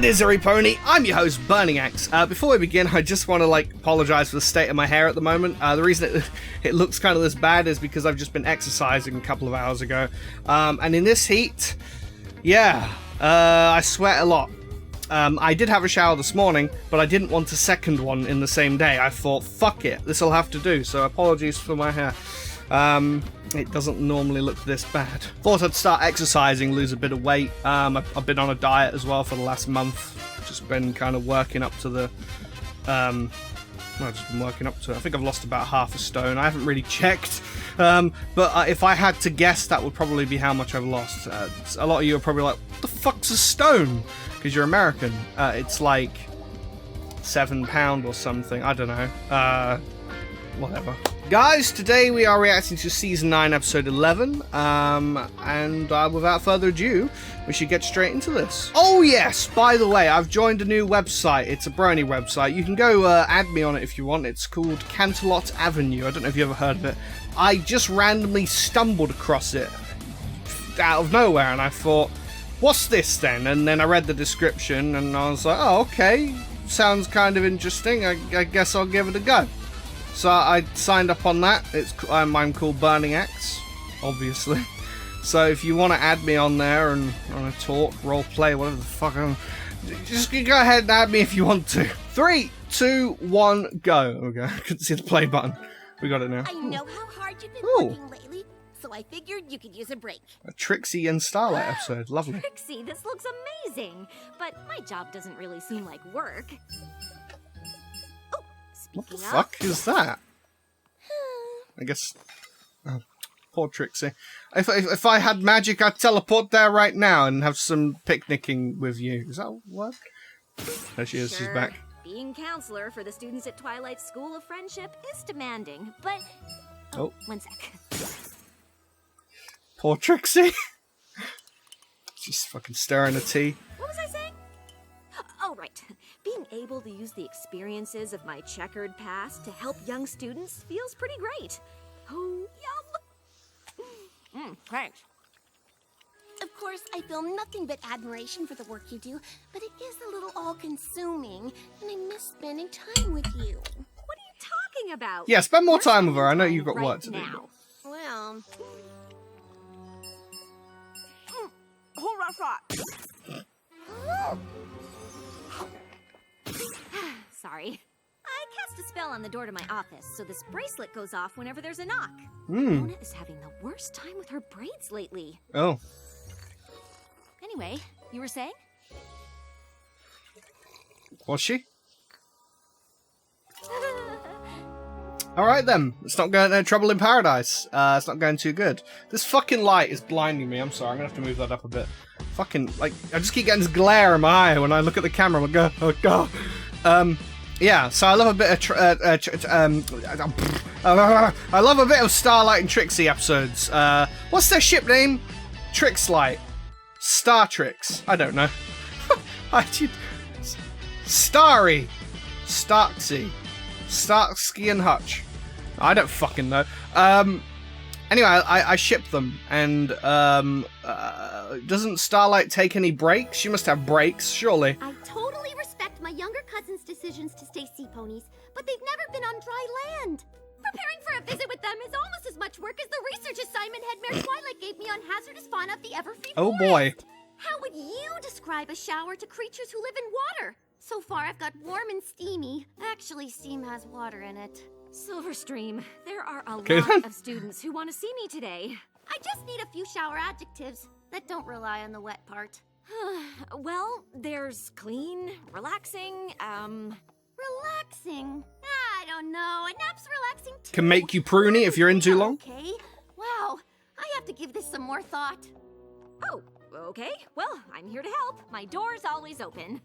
Dizzary Pony, I'm your host, Burning Axe. Before we begin, I just want to, apologize for the state of my hair at the moment. The reason it looks kind of this bad is because I've just been exercising a couple of hours ago. And in this heat, yeah, I sweat a lot. I did have a shower this morning, but I didn't want a second one in the same day. I thought, fuck it, this'll have to do, so apologies for my hair. It doesn't normally look this bad. Thought I'd start exercising, lose a bit of weight. I've been on a diet as well for the last month. Just been kind of working up to the... I've just been working up to it. I think I've lost about half a stone. I haven't really checked. But if I had to guess, that would probably be how much I've lost. A lot of you are probably like, what the fuck's a stone? Because you're American. It's like £7 or something. I don't know. Whatever. Guys, today we are reacting to Season 9, Episode 11, and without further ado, we should get straight into this. Oh yes, by the way, I've joined a new website. It's a brony website. You can go add me on it if you want. It's called Canterlot Avenue. I don't know if you ever heard of it. I just randomly stumbled across it out of nowhere, and I thought, what's this then? And then I read the description, and I was like, oh, okay, sounds kind of interesting. I guess I'll give it a go. So I signed up on that. I'm called Burning Axe, obviously. So if you want to add me on there and want to talk, role play, whatever the fuck, just go ahead and add me if you want to. 3, 2, 1, go. Okay, I couldn't see the play button. We got it now. I know how hard you've been working lately, so I figured you could use a break. A Trixie and Starlight episode. Lovely. Trixie, this looks amazing, but my job doesn't really seem like work. What the fuck is that? I guess... Oh, poor Trixie. If I had magic, I'd teleport there right now and have some picnicking with you. Is that what? There she is, she's back. Being counselor for the students at Twilight's School of Friendship is demanding, but... Oh, one sec. Poor Trixie. Just fucking stirring a tea. What was I saying? Oh, right. Being able to use the experiences of my checkered past to help young students feels pretty great. Oh, yum! Thanks. Of course, I feel nothing but admiration for the work you do, but it is a little all-consuming, and I miss spending time with you. What are you talking about? Yeah, spend more time with her. I know you've got work to do. Well... Hold on, thought. Sorry. I cast a spell on the door to my office, so this bracelet goes off whenever there's a knock. Mona is having the worst time with her braids lately. Oh. Anyway, you were saying? Was she? Alright then, let's not go into trouble in paradise. It's not going too good. This fucking light is blinding me, I'm sorry, I'm gonna have to move that up a bit. Fucking, I just keep getting this glare in my eye when I look at the camera, I'm like, oh god. Yeah, so I love a bit of, I love a bit of Starlight and Trixie episodes. What's their ship name? Trixlight. Star Trix. I don't know. Starry. Starksy. Starsky and Hutch. I don't fucking know. Anyway, I ship them, and doesn't Starlight take any breaks? She must have breaks, surely. I totally respect my younger cousin's decisions to stay sea ponies, but they've never been on dry land. Preparing for a visit with them is almost as much work as the research assignment Head Mare Twilight gave me on hazardous fauna of the Everfree Oh Forest. boy. How would you describe a shower to creatures who live in water? So far, I've got warm and steamy. Actually, steam has water in it. Silverstream, there are a lot of students who want to see me today. I just need a few shower adjectives that don't rely on the wet part. Well, there's clean, relaxing, Relaxing? I don't know. A nap's relaxing too. Can make you pruny if you're in too long. Okay. Wow. I have to give this some more thought. Oh, okay. Well, I'm here to help. My door's always open.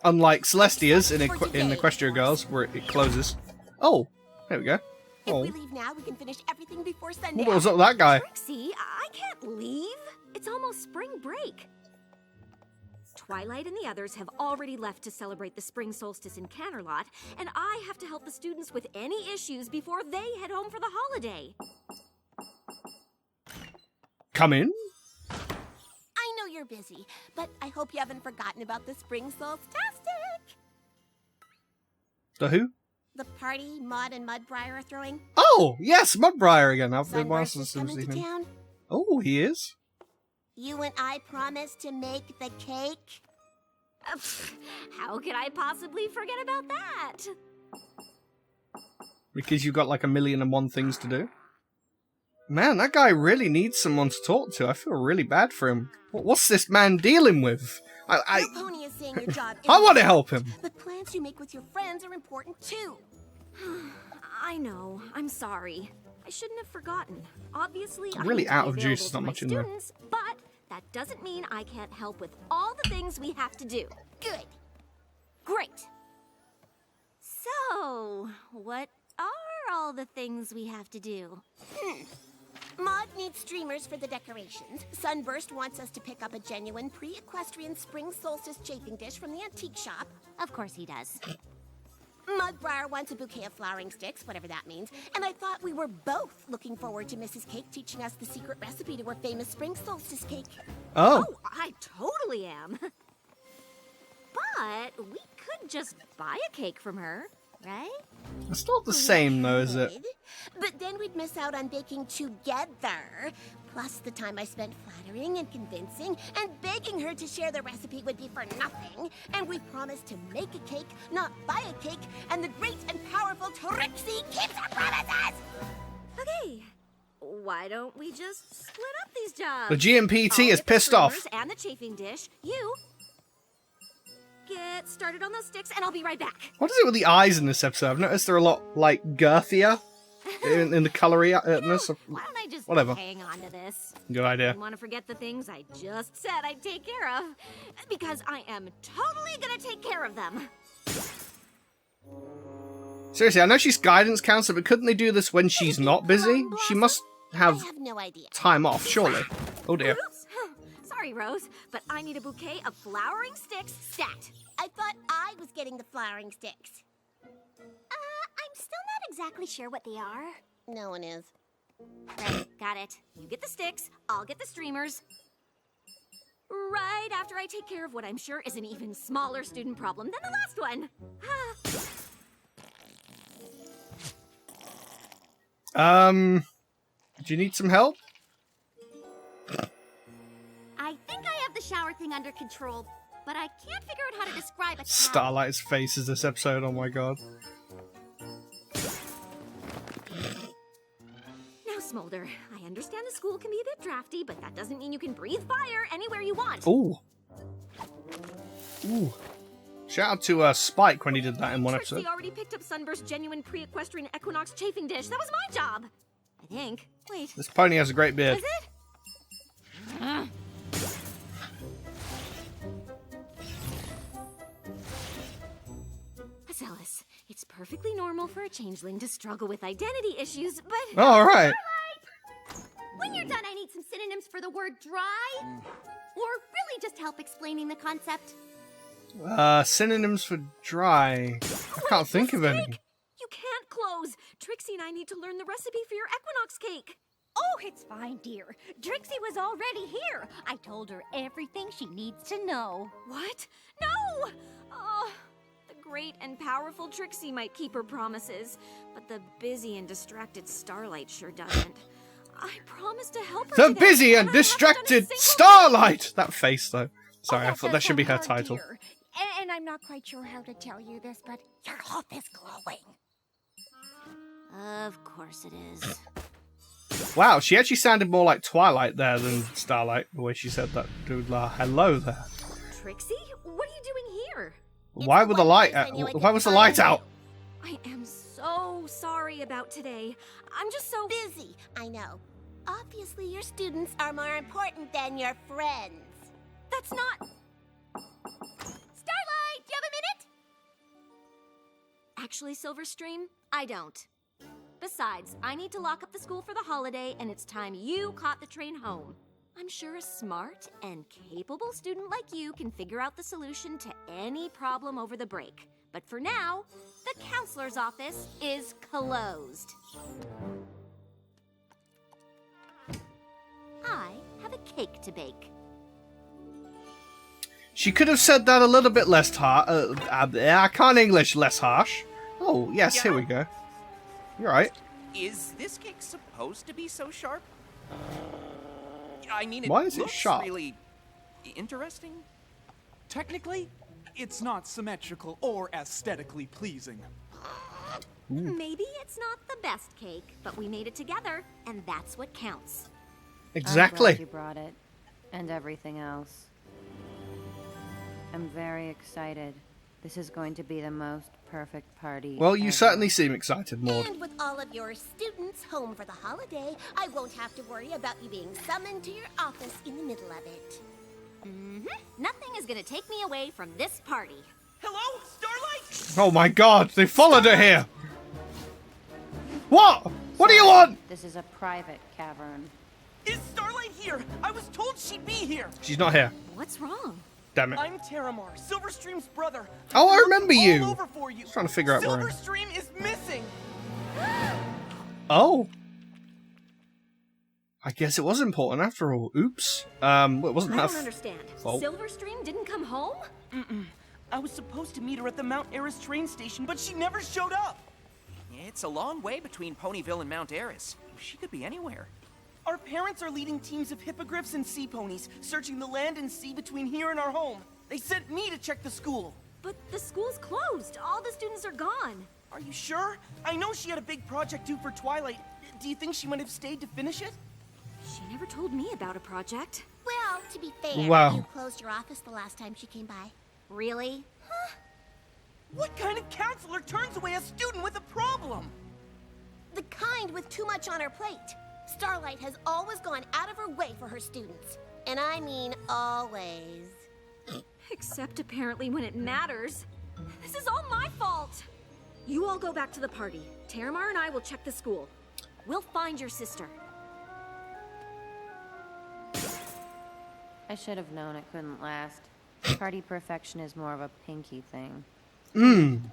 Unlike Celestia's in Equestria Girls, where it closes. Oh, there we go. If Oh. we leave now, we can finish everything before sundown. What was up with that guy? Trixie, I can't leave. It's almost spring break. Twilight and the others have already left to celebrate the spring solstice in Canterlot, and I have to help the students with any issues before they head home for the holiday. Come in. I know you're busy, but I hope you haven't forgotten about the spring solstastic. The who? The party Maud and Mudbriar are throwing. Oh, yes, Mudbriar again. I've been Sunburst once is since coming to him. town. Oh, he is? You and I promised to make the cake. How could I possibly forget about that? Because you've got like 1,000,001 things to do? Man, that guy really needs someone to talk to. I feel really bad for him. What's this man dealing with? Your pony is saying your job I want to isn't- help him. But plans you make with your friends are important too. I know. I'm sorry. I shouldn't have forgotten. Obviously, I'm really I need to out be of juice. available There's to not my much in there. students, but that doesn't mean I can't help with all the things we have to do. Good. Great. So, what are all the things we have to do? Maud needs streamers for the decorations. Sunburst wants us to pick up a genuine pre-equestrian spring solstice chafing dish from the antique shop. Of course he does. Mudbriar wants a bouquet of flowering sticks, whatever that means. And I thought we were both looking forward to Mrs. Cake teaching us the secret recipe to her famous spring solstice cake. Oh. Oh, I totally am. But we could just buy a cake from her, right? It's not the same though, is it? Good. But then we'd miss out on baking together. Plus the time I spent flattering and convincing and begging her to share the recipe would be for nothing. And we promised to make a cake, not buy a cake. And the great and powerful Trixie keeps her promises! Okay. Why don't we just split up these jobs? The GMPT I'll is get the pissed off. streamers and the chafing dish. You get started on those sticks, and I'll be right back. What is it with the eyes in this episode? I've noticed they're a lot, like, girthier in the coloriness of... Why don't I just Whatever. hang on to this? Good idea. I want to forget the things I just said I'd take care of, because I am totally gonna take care of them. Seriously, I know she's guidance counselor, but couldn't they do this when she's not busy? She must I have have no idea. time off, surely. Oh dear. Oops. Sorry, Rose, but I need a bouquet of flowering sticks stat. I thought I was getting the flowering sticks. I'm still not exactly sure what they are. No one is. Right, got it. You get the sticks, I'll get the streamers. Right after I take care of what I'm sure is an even smaller student problem than the last one. Do you need some help? I think I have the shower thing under control, but I can't figure out how to describe a towel. Starlight's face is this episode, oh my god. Now, Smolder, I understand the school can be a bit drafty, but that doesn't mean you can breathe fire anywhere you want. Ooh. Ooh. Shout out to Spike when he did that in one Trixie episode. already picked up Sunburst genuine pre-equestrian equinox chafing dish. That was my job. I think. Wait, This pony has a great beard. is it? Azellus, it's perfectly normal for a changeling to struggle with identity issues, but... Oh, alright. When you're done, I need some synonyms for the word dry. Or really just help explaining the concept. Synonyms for dry. I can't think of any. You can't close. Trixie and I need to learn the recipe for your equinox cake. Oh, it's fine, dear. Trixie was already here. I told her everything she needs to know. What? No! Oh, the great and powerful Trixie might keep her promises, but the busy and distracted Starlight sure doesn't. I promised to help her The today, busy and I haven't done a distracted single Starlight! That face, though. Sorry, Oh, I thought that should be her title. Dear. And I'm not quite sure how to tell you this, but your hope is glowing. Of course it is. Wow, she actually sounded more like Twilight there than Starlight, the way she said that. Dude, hello there. Trixie, what are you doing here? Why was the light out? Why was the light out? I am so sorry about today. I'm just so Busy, I know. Obviously, your students are more important than your friends. That's not... Starlight, do you have a minute? Actually, Silverstream, I don't. Besides, I need to lock up the school for the holiday, and it's time you caught the train home. I'm sure a smart and capable student like you can figure out the solution to any problem over the break. But for now, the counselor's office is closed. I have a cake to bake. She could have said that a little bit less harsh. I can't English less harsh. Oh, yes, here we go. You're right. Is this cake supposed to be so sharp? I mean, Why is it looks sharp? really interesting. Technically, it's not symmetrical or aesthetically pleasing. Maybe it's not the best cake, but we made it together, and that's what counts. I'm Exactly. glad you brought it, and everything else. I'm very excited. This is going to be the most perfect party. Well, you ever. certainly seem excited, Maud. And with all of your students home for the holiday, I won't have to worry about you being summoned to your office in the middle of it. Nothing is gonna take me away from this party. Hello, Starlight? Oh my god, they followed her here! What? What do you want? This is a private cavern. Is Starlight here? I was told she'd be here. She's not here. What's wrong? Damn it. I'm Terramar, Silverstream's brother. Oh, I I've remember looked you. all over for you. Just trying to figure out where. Silverstream is missing. Oh. I guess it was important after all. Oops. Well, it wasn't I don't enough. understand. Oh. Silverstream didn't come home? I was supposed to meet her at the Mount Eris train station, but she never showed up. It's a long way between Ponyville and Mount Eris. She could be anywhere. Our parents are leading teams of hippogriffs and sea ponies, searching the land and sea between here and our home. They sent me to check the school. But the school's closed. All the students are gone. Are you sure? I know she had a big project due for Twilight. Do you think she might have stayed to finish it? She never told me about a project. Well, to be fair, Wow. you closed your office the last time she came by. Really? What kind of counselor turns away a student with a problem? The kind with too much on her plate. Starlight has always gone out of her way for her students. And I mean always. Except apparently when it matters. This is all my fault. You all go back to the party. Terramar and I will check the school. We'll find your sister. I should have known it couldn't last. Party perfection is more of a Pinky thing.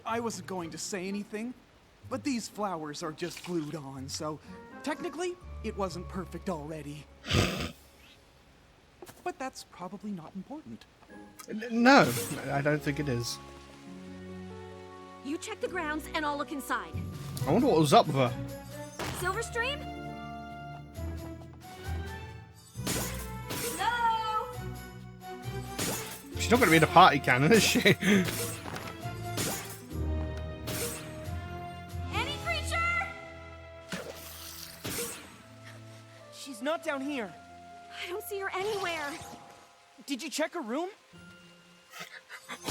I wasn't going to say anything, but these flowers are just glued on, so technically, it wasn't perfect already. But that's probably not important. No, I don't think it is. You check the grounds and I'll look inside. I wonder what was up with her. Silverstream? Hello? She's not going to be in a party cannon, is she? Any creature? She's not down here. I don't see her anywhere. Did you check her room?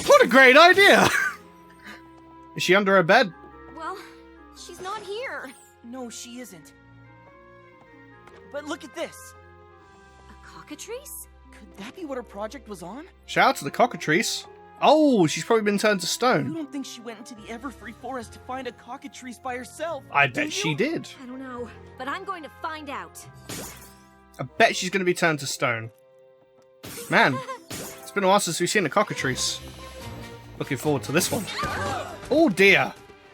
What a great idea! Is she under her bed? Well, she's not here. No, she isn't. But look at this. A cockatrice? Could that be what her project was on? Shout out to the cockatrice. Oh, she's probably been turned to You stone. don't think she went into the Everfree Forest to find a cockatrice by herself? I do bet she you? did. I don't know, but I'm going to find out. I bet she's going to be turned to stone. Man, it's been a while since we've seen a cockatrice. Looking forward to this one. Oh dear.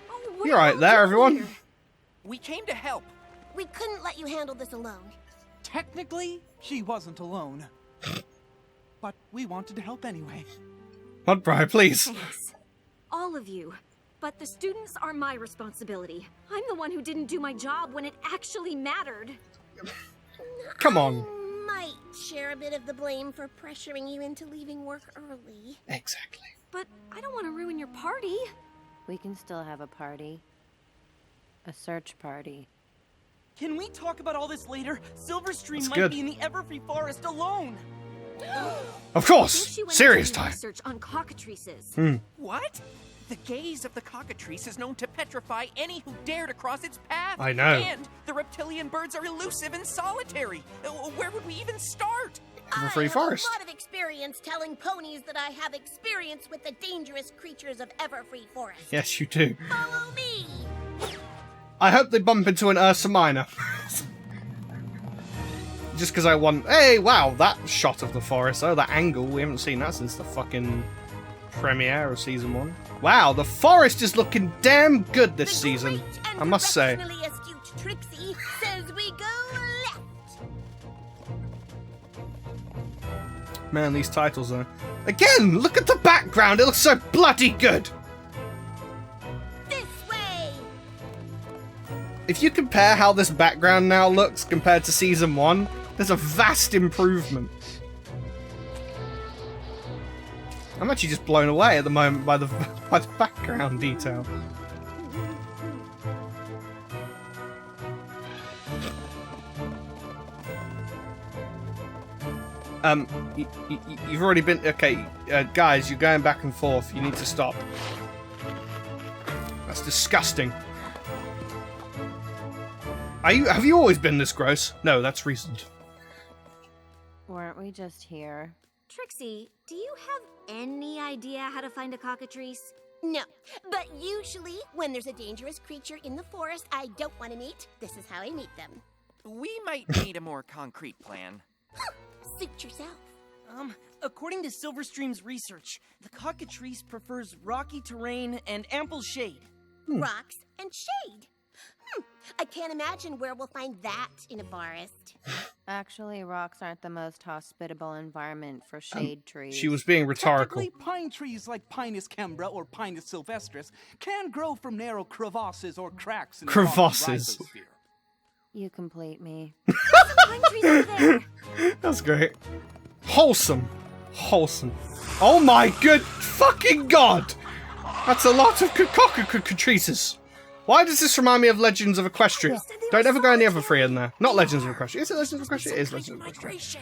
Oh, what You're are right you there, doing everyone. here? We came to help. We couldn't let you handle this alone. Technically, she wasn't alone. But we wanted to help anyway. Mudbriar, please. Thanks. All of you. But the students are my responsibility. I'm the one who didn't do my job when it actually mattered. Come on. Might share a bit of the blame for pressuring you into leaving work early. Exactly. But I don't want to ruin your party. We can still have a party. A search party. Can we talk about all this later? Silverstream That's might good. be in the Everfree Forest alone. Of I course. think she went Serious to do time. research on cockatrices. What? The gaze of the cockatrice is known to petrify any who dare to cross its path. I know. And the reptilian birds are elusive and solitary. Where would we even start? Everfree Forest. I have a lot of experience telling ponies that I have experience with the dangerous creatures of Everfree Forest. Yes, you do. Follow me! I hope they bump into an Ursa Minor. Just because I want... Hey, wow, that shot of the forest. Oh, that angle. We haven't seen that since the fucking premiere of Season 1. Wow, the forest is looking damn good this The season. great and I must say. professionally astute Trixie says we go left. Man, these titles though. Again, look at the background. It looks so bloody good. This way! If you compare how this background now looks compared to Season 1, there's a vast improvement. I'm actually just blown away at the moment by the background detail. You've already been... Okay, guys, you're going back and forth. You need to stop. That's disgusting. Have you always been this gross? No, that's recent. Weren't we just here? Trixie, do you have any idea how to find a cockatrice? No, but usually when there's a dangerous creature in the forest I don't want to meet, this is how I meet them. We might need a more concrete plan. Suit yourself. According to Silverstream's research, the cockatrice prefers rocky terrain and ample shade. Rocks and shade. I can't imagine where we'll find that in a forest. Actually, rocks aren't the most hospitable environment for shade trees. She was being rhetorical. Technically, pine trees like Pinus cembra or Pinus sylvestris can grow from narrow crevasses or cracks in the rocky Crevasses. rhizosphere. You complete me. Pine trees over there. That's great. Wholesome. Wholesome. Oh my good fucking god! That's a lot of cockatrices. Why does this remind me of Legends of Equestria? Don't ever go any other three in there. Not Legends of Equestria. Is it Legends of Equestria? It is Legends of Equestria.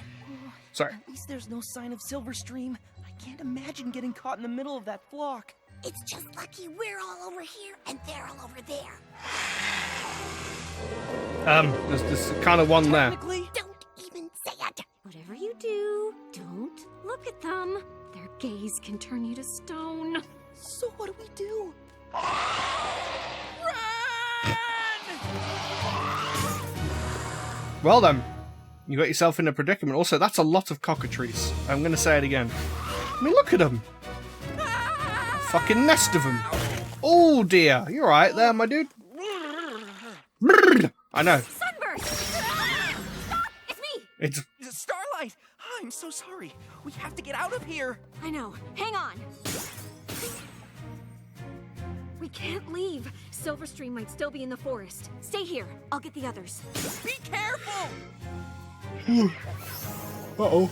Sorry. At least there's no sign of Silverstream. I can't imagine getting caught in the middle of that flock. It's just lucky we're all over here and they're all over there. There's kind of one there. Technically, Don't even say it. Whatever you do, don't look at them. Their gaze can turn you to stone. so what do we do? Well then, you got yourself in a predicament. Also, that's a lot of cockatrices. I'm going to say it again. I mean, look at them. Fucking nest of them. Oh dear. You're right there, my dude. I know. Sunburst! Stop! It's me! It's... Starlight! I'm so sorry. We have to get out of here. I know. Hang on. We can't leave. Silverstream might still be in the forest. Stay here. I'll get the others. Be careful! Uh-oh.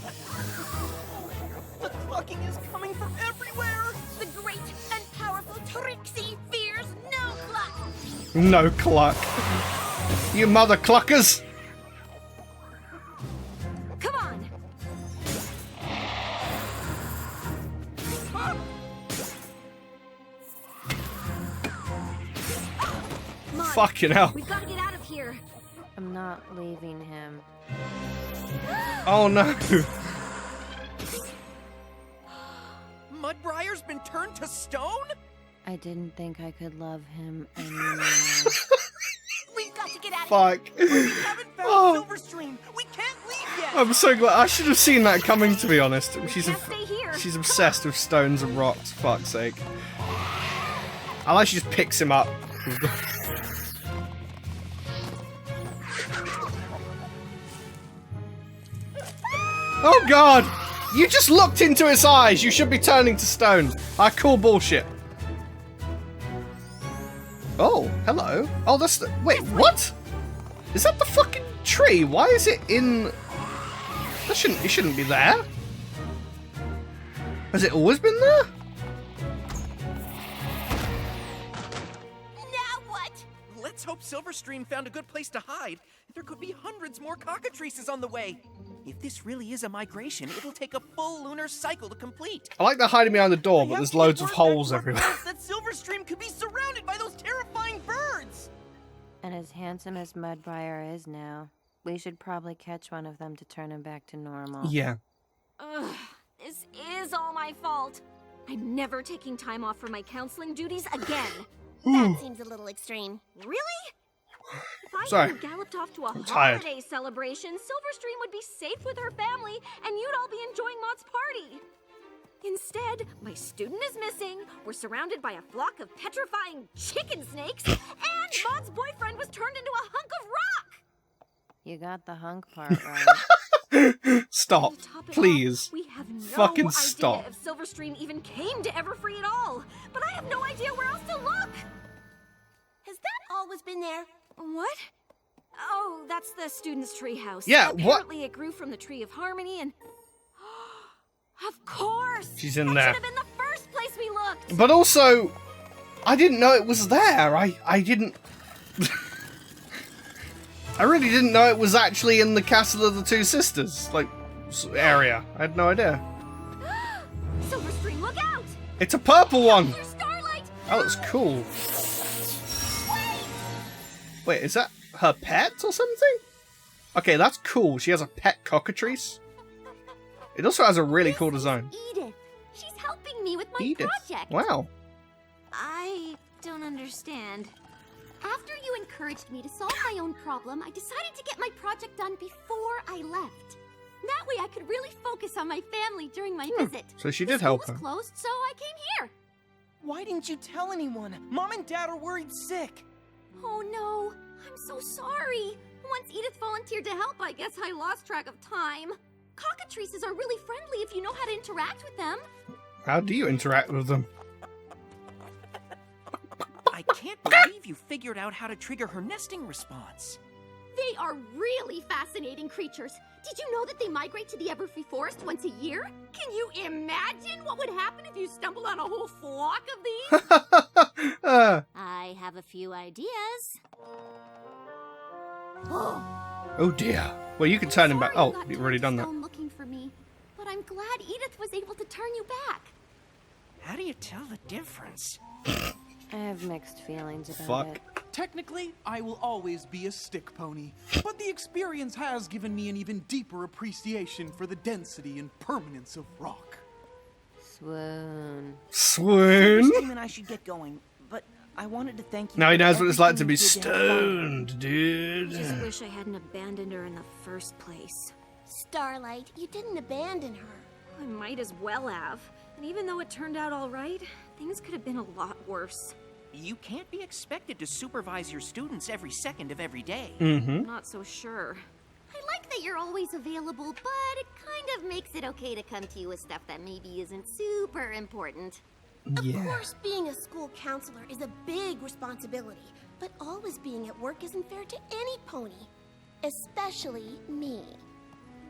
The clucking is coming from everywhere! The great and powerful Trixie fears no cluck. No cluck. You mother cluckers. Come on! Come on. Fucking hell. We've got to get out of here. I'm not leaving him. Oh no. Mudbrier's been turned to stone? I didn't think I could love him anymore. We've got to get out of Fuck. We haven't found Oh. Silverstream! We can't leave yet! I'm so glad. I should have seen that coming, to be honest. She's Can't stay here. she's obsessed with stones and rocks. Fuck's sake. I like she just picks him up. Oh god! You just looked into his eyes! You should be turning to stone. I call bullshit. Oh, hello. Oh, that's the... Wait, what? Is that the fucking tree? Why is it in... It shouldn't be there. Has it always been there? Now what? Let's hope Silverstream found a good place to hide. There could be hundreds more cockatrices on the way. If this really is a migration, it'll take a full lunar cycle to complete. I like they're hiding behind the door, but I have there's to loads get of word holes back to our everywhere. parents that Silverstream could be surrounded by those terrifying birds. And as handsome as Mudbriar is now, we should probably catch one of them to turn him back to normal. Yeah. Ugh, this is all my fault. I'm never taking time off for my counseling duties again. That seems a little extreme. Really? If I Sorry. hadn't galloped off to a tired. holiday celebration, Silverstream would be safe with her family, and you'd all be enjoying Maud's party. Instead, my student is missing, we're surrounded by a flock of petrifying chicken snakes, and Maud's boyfriend was turned into a hunk of rock! You got the hunk part right. Stop, To top it off, please. we have no Fucking idea stop. if Silverstream even came to Everfree at all, but I have no idea where else to look. Has that always been there? What? Oh, that's the students' treehouse. Yeah, what? Apparently it grew from the Tree of Harmony and... Of course! She's in that there. should have been the first place we looked! But also, I didn't know it was there. I didn't... I really didn't know it was actually in the Castle of the Two Sisters, like, area. I had no idea. Silverstream, look out! It's a purple one! Your starlight! That looks cool. Wait, is that her pet or something? Okay, that's cool. She has a pet cockatrice. It also has a really cool design. Edith. She's helping me with my Edith. project. Wow. I don't understand. After you encouraged me to solve my own problem, I decided to get my project done before I left. That way I could really focus on my family during my visit. So she The did school help was her. closed, so I came here. Why didn't you tell anyone? Mom and Dad are worried sick. Oh no, I'm so sorry. Once Edith volunteered to help, I guess I lost track of time. Cockatrices are really friendly if you know how to interact with them. How do you interact with them? I can't believe you figured out how to trigger her nesting response. They are really fascinating creatures. Did you know that they migrate to the Everfree Forest once a year? Can you imagine what would happen if you stumbled on a whole flock of these? I have a few ideas. Oh dear. Well, you can turn him back. Sorry Oh, you got you've already done that. turned to stone looking for me, but I'm glad Edith was able to turn you back. How do you tell the difference? I have mixed feelings about Fuck. it. Technically, I will always be a stick pony, but the experience has given me an even deeper appreciation for the density and permanence of rock. Swoon. Swoon. Silverstream and I should get going, but I wanted to thank you. Now he for knows what it's like to everything be you did to help Mom. stoned, dude. Just wish I hadn't abandoned her in the first place. Starlight, you didn't abandon her. I might as well have. And even though it turned out all right, things could have been a lot worse. You can't be expected to supervise your students every second of every day. Mm-hmm. Not so sure. I like that you're always available, but it kind of makes it okay to come to you with stuff that maybe isn't super important. Of Yeah. course, being a school counselor is a big responsibility, but always being at work isn't fair to any pony, especially me.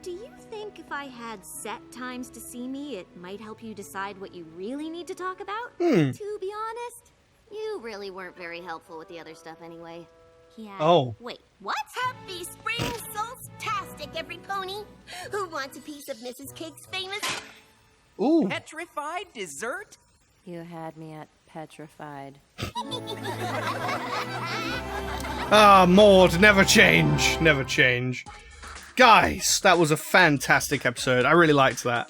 Do you think if I had set times to see me, it might help you decide what you really need to talk about? To be honest, you really weren't very helpful with the other stuff anyway. Yeah. Oh. Wait, what? Happy Spring Solstastic, every pony! Who wants a piece of Mrs. Cake's famous... Ooh. Petrified dessert? You had me at petrified. Ah, Maud, never change. Never change. Guys, that was a fantastic episode. I really liked that.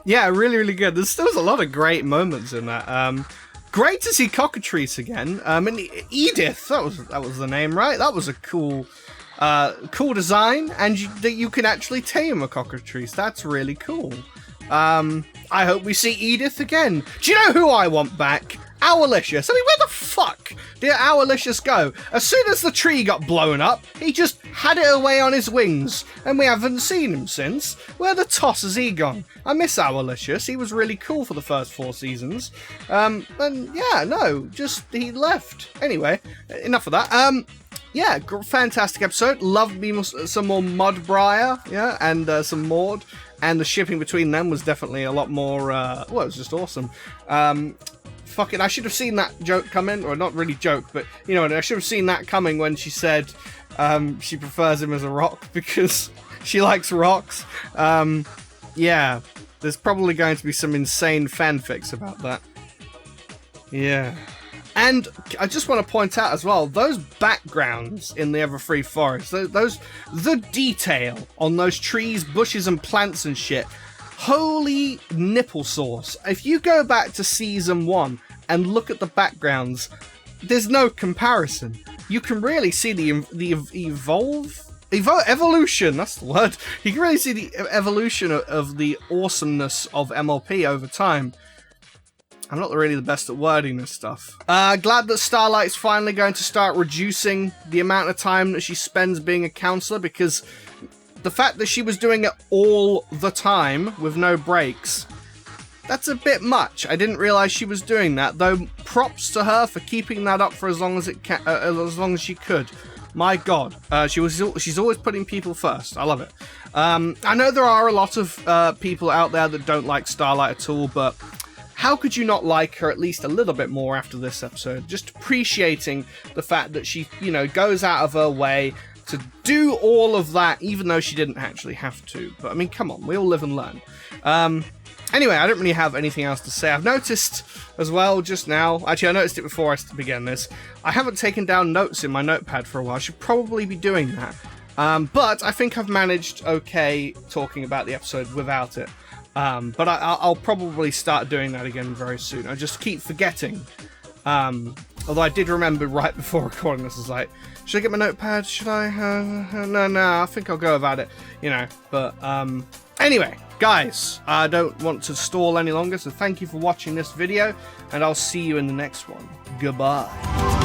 Yeah, really, really good. There was a lot of great moments in that. Great to see Cockatrice again. And Edith, that was the name, right? That was a cool design, and that you can actually tame a Cockatrice. That's really cool. I hope we see Edith again. Do you know who I want back? Owlicious. I mean, where the fuck did Owlicious go? As soon as the tree got blown up, he just had it away on his wings, and we haven't seen him since. Where the toss has he gone? I miss Owlicious. He was really cool for the first 4 seasons. And yeah, no, just he left. Anyway, enough of that. Yeah, fantastic episode. Loved me some more Mudbriar, yeah, and some Maud. And the shipping between them was definitely a lot more, well, it was just awesome. Fucking, I should have seen that joke come in, or not really joke, but, you know, I should have seen that coming when she said she prefers him as a rock because she likes rocks. Yeah, there's probably going to be some insane fanfics about that. Yeah. And I just want to point out as well, those backgrounds in the Everfree Forest, the detail on those trees, bushes, and plants and shit, holy nipple sauce. If you go back to Season 1 and look at the backgrounds, there's no comparison. You can really see the evolution, that's the word. You can really see the evolution of the awesomeness of MLP over time. I'm not really the best at wording this stuff. Glad that Starlight's finally going to start reducing the amount of time that she spends being a counselor, because the fact that she was doing it all the time with no breaks, that's a bit much. I didn't realize she was doing that, though. Props to her for keeping that up for as long as she could. My God, she's always putting people first. I love it. I know there are a lot of people out there that don't like Starlight at all, but how could you not like her at least a little bit more after this episode? Just appreciating the fact that she, you know, goes out of her way to do all of that, even though she didn't actually have to. But I mean, come on, we all live and learn. Anyway, I don't really have anything else to say. I've noticed as well just now, actually I noticed it before I began this, I haven't taken down notes in my notepad for a while. I should probably be doing that. But I think I've managed okay talking about the episode without it. But I'll probably start doing that again very soon. I just keep forgetting. Although I did remember right before recording this, I was like, should I get my notepad? Should I? No, I think I'll go without it. You know, but anyway, guys, I don't want to stall any longer, so thank you for watching this video, and I'll see you in the next one. Goodbye.